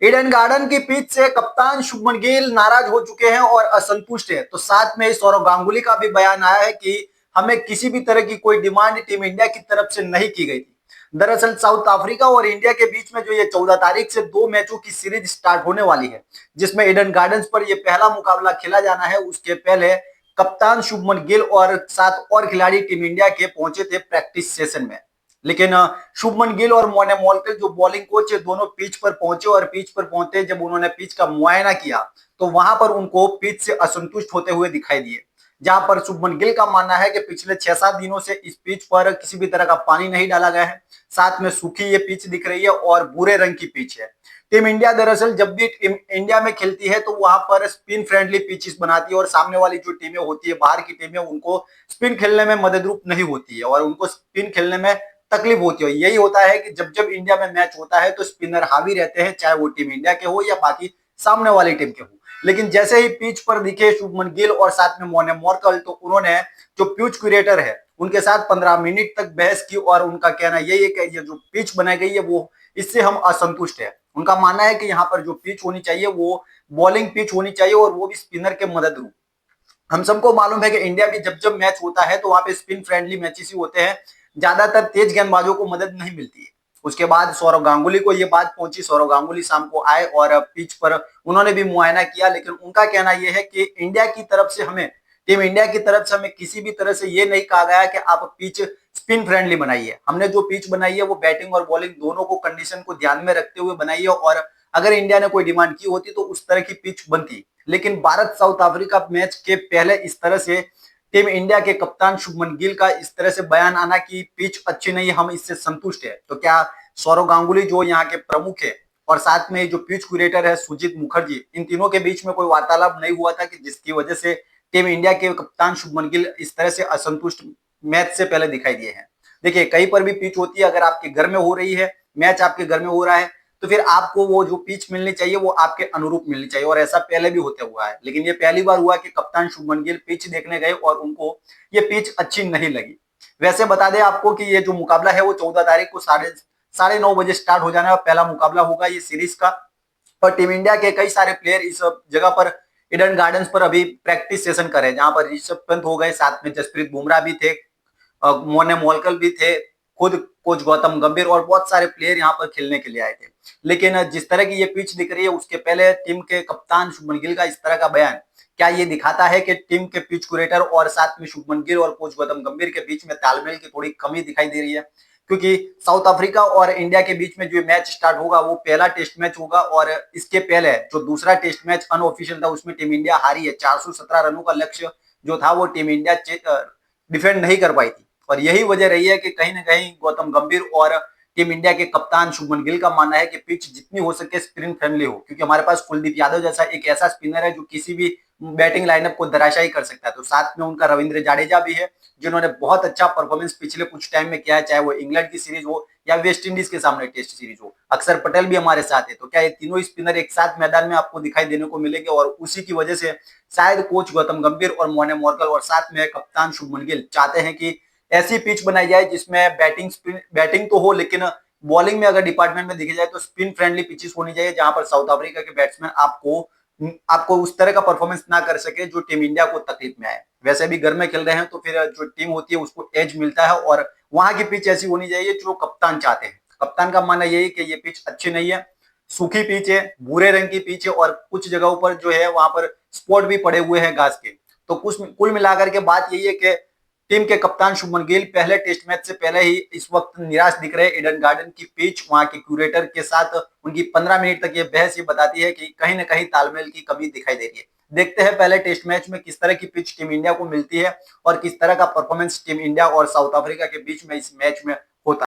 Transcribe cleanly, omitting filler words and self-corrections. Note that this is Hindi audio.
ईडन गार्डन की पिच से कप्तान शुभमन गिल नाराज हो चुके हैं और असंतुष्ट है। तो साथ में सौरव गांगुली का भी बयान आया है कि हमें किसी भी तरह की कोई डिमांड टीम इंडिया की तरफ से नहीं की गई थी। दरअसल साउथ अफ्रीका और इंडिया के बीच में जो ये 14 तारीख से 2 मैचों की सीरीज स्टार्ट होने वाली है, जिसमें ईडन गार्डन्स पर यह पहला मुकाबला खेला जाना है। उसके पहले कप्तान शुभमन गिल और 7 और खिलाड़ी टीम इंडिया के पहुंचे थे प्रैक्टिस सेशन में। लेकिन शुभमन गिल और मोने मॉलकर जो बॉलिंग कोच है, दोनों पिच पर पहुंचे और पिच पर पहुंचे जब उन्होंने पिच का मुआयना किया तो वहां पर उनको पिच से असंतुष्ट होते हुए दिखाई दिए। जहां पर शुभमन गिल का मानना है कि पिछले 6-7 दिनों से इस पिच पर किसी भी तरह का पानी नहीं डाला गया है, साथ में सूखी ये पिच दिख रही है और भूरे रंग की पिच है। टीम इंडिया दरअसल जब भी टीम इंडिया में खेलती है तो वहां पर स्पिन फ्रेंडली पिचेस बनाती है और सामने वाली जो टीमें होती है, बाहर की टीमें, उनको स्पिन खेलने में मदद रूप नहीं होती है और उनको स्पिन खेलने में तकलीफ होती है। यही होता है कि जब जब इंडिया में मैच होता है तो स्पिनर हावी रहते हैं, चाहे वो टीम इंडिया के हो या बाकी सामने वाली टीम के हो। लेकिन जैसे ही पिच पर दिखे शुभमन गिल और साथ में मोने मोरकल, तो उन्होंने जो पिच क्यूरेटर है उनके साथ 15 मिनट तक बहस की और उनका कहना यही है कि ये जो पिच बनाई गई है वो इससे हम असंतुष्ट है। उनका मानना है कि यहाँ पर जो पिच होनी चाहिए वो बॉलिंग पिच होनी चाहिए और वो भी स्पिनर के मदद रूप। हम सबको मालूम है कि इंडिया भी जब जब मैच होता है तो वहां पे स्पिन फ्रेंडली मैचेस ही होते हैं, ज्यादातर तेज गेंदबाजों को मदद नहीं मिलती है। उसके बाद सौरव गांगुली को ये बात पहुंची, सौरव गांगुली शाम को आए और पिच पर उन्होंने भी मुआयना किया। लेकिन उनका कहना यह है कि इंडिया की तरफ से हमें टीम इंडिया की तरफ से हमें किसी भी तरह से ये नहीं कहा गया कि आप पिच स्पिन फ्रेंडली बनाइए। हमने जो पिच बनाई है वो बैटिंग और बॉलिंग दोनों को कंडीशन को ध्यान में रखते हुए बनाई है और अगर इंडिया ने कोई डिमांड की होती तो उस तरह की पिच बनती। लेकिन भारत साउथ अफ्रीका मैच के पहले इस तरह से टीम इंडिया के कप्तान शुभमन गिल का इस तरह से बयान आना कि पिच अच्छी नहीं, हम इससे संतुष्ट है, तो क्या सौरव गांगुली जो यहाँ के प्रमुख है और साथ में जो पिच क्यूरेटर है सुजीत मुखर्जी, इन तीनों के बीच में कोई वार्तालाप नहीं हुआ था कि जिसकी वजह से टीम इंडिया के कप्तान शुभमन गिल इस तरह से असंतुष्ट मैच से पहले दिखाई दिए हैं। देखिए कहीं पर भी पिच होती है, अगर आपके घर में हो रही है, मैच आपके घर में हो रहा है, तो फिर आपको वो जो पिच मिलनी चाहिए वो आपके अनुरूप मिलनी चाहिए और ऐसा पहले भी होते हुआ है। लेकिन ये पहली बार हुआ कि कप्तान शुभमन गिल पिच देखने गए और उनको ये पिच अच्छी नहीं लगी। वैसे बता दें आपको कि ये जो मुकाबला है वो 14 तारीख को साढ़े 9 बजे स्टार्ट हो जाना है। पहला मुकाबला होगा ये सीरीज का और टीम इंडिया के कई सारे प्लेयर इस जगह पर ईडन गार्डन्स पर अभी प्रैक्टिस सेशन कर रहे हैं, जहां पर ऋषभ पंत हो गए, साथ में जसप्रीत बुमराह भी थे, मोने मोलकल भी थे, खुद कोच गौतम गंभीर और बहुत सारे प्लेयर यहाँ पर खेलने के लिए आए थे। लेकिन जिस तरह की ये पिच दिख रही है उसके पहले टीम के कप्तान शुभमन गिल का इस तरह का बयान क्या ये दिखाता है कि टीम के पिच क्यूरेटर और साथ में शुभमन गिल और कोच गौतम गंभीर के बीच में तालमेल की थोड़ी कमी दिखाई दे रही है। क्योंकि साउथ अफ्रीका और इंडिया के बीच में जो मैच स्टार्ट होगा वो पहला टेस्ट मैच होगा और इसके पहले जो दूसरा टेस्ट मैच अनऑफिशियल था उसमें टीम इंडिया हारी है। 417 रनों का लक्ष्य जो था वो टीम इंडिया डिफेंड नहीं कर पाई थी और यही वजह रही है कि कहीं ना कहीं गौतम गंभीर और टीम इंडिया के कप्तान शुभमन गिल का मानना है कि पिच जितनी हो सके स्पिन फ्रेंडली हो, क्योंकि हमारे पास कुलदीप यादव जैसा एक ऐसा स्पिनर है जो किसी भी बैटिंग लाइनअप को धराशायी कर सकता है। तो साथ में उनका रविंद्र जाडेजा भी है जिन्होंने बहुत अच्छा परफॉर्मेंस पिछले कुछ टाइम में किया है, चाहे वो इंग्लैंड की सीरीज हो या वेस्ट इंडीज के सामने टेस्ट सीरीज हो। अक्षर पटेल भी हमारे साथ है। तो क्या ये तीनों स्पिनर एक साथ मैदान में आपको दिखाई देने को मिलेंगे और उसी की वजह से शायद कोच गौतम गंभीर और मोने मोरकल और साथ में कप्तान शुभमन गिल चाहते हैं कि ऐसी पिच बनाई जाए जिसमें बैटिंग तो हो, लेकिन बॉलिंग में अगर डिपार्टमेंट में देखा जाए तो स्पिन फ्रेंडली पिचेस होनी चाहिए, जहां पर साउथ अफ्रीका के बैट्समैन आपको उस तरह का परफॉर्मेंस ना कर सके जो टीम इंडिया को तकलीफ में आए। वैसे भी घर में खेल रहे हैं तो फिर जो टीम होती है उसको एज मिलता है और वहां की पिच ऐसी होनी चाहिए जो कप्तान चाहते हैं। कप्तान का मानना यही कि ये पिच अच्छी नहीं है, सूखी पिच है, भूरे रंग की पिच है और कुछ जगहों पर जो है वहां पर स्पॉट भी पड़े हुए हैं घास के। तो कुल मिलाकर के बात यही है कि टीम के कप्तान शुभमन गिल पहले टेस्ट मैच से पहले ही इस वक्त निराश दिख रहे हैं। ईडन गार्डन की पिच वहां के क्यूरेटर के साथ उनकी 15 मिनट तक ये बहस ये बताती है कि कहीं ना कहीं तालमेल की कमी दिखाई दे रही है। देखते हैं पहले टेस्ट मैच में किस तरह की पिच टीम इंडिया को मिलती है और किस तरह का परफॉर्मेंस टीम इंडिया और साउथ अफ्रीका के बीच में इस मैच में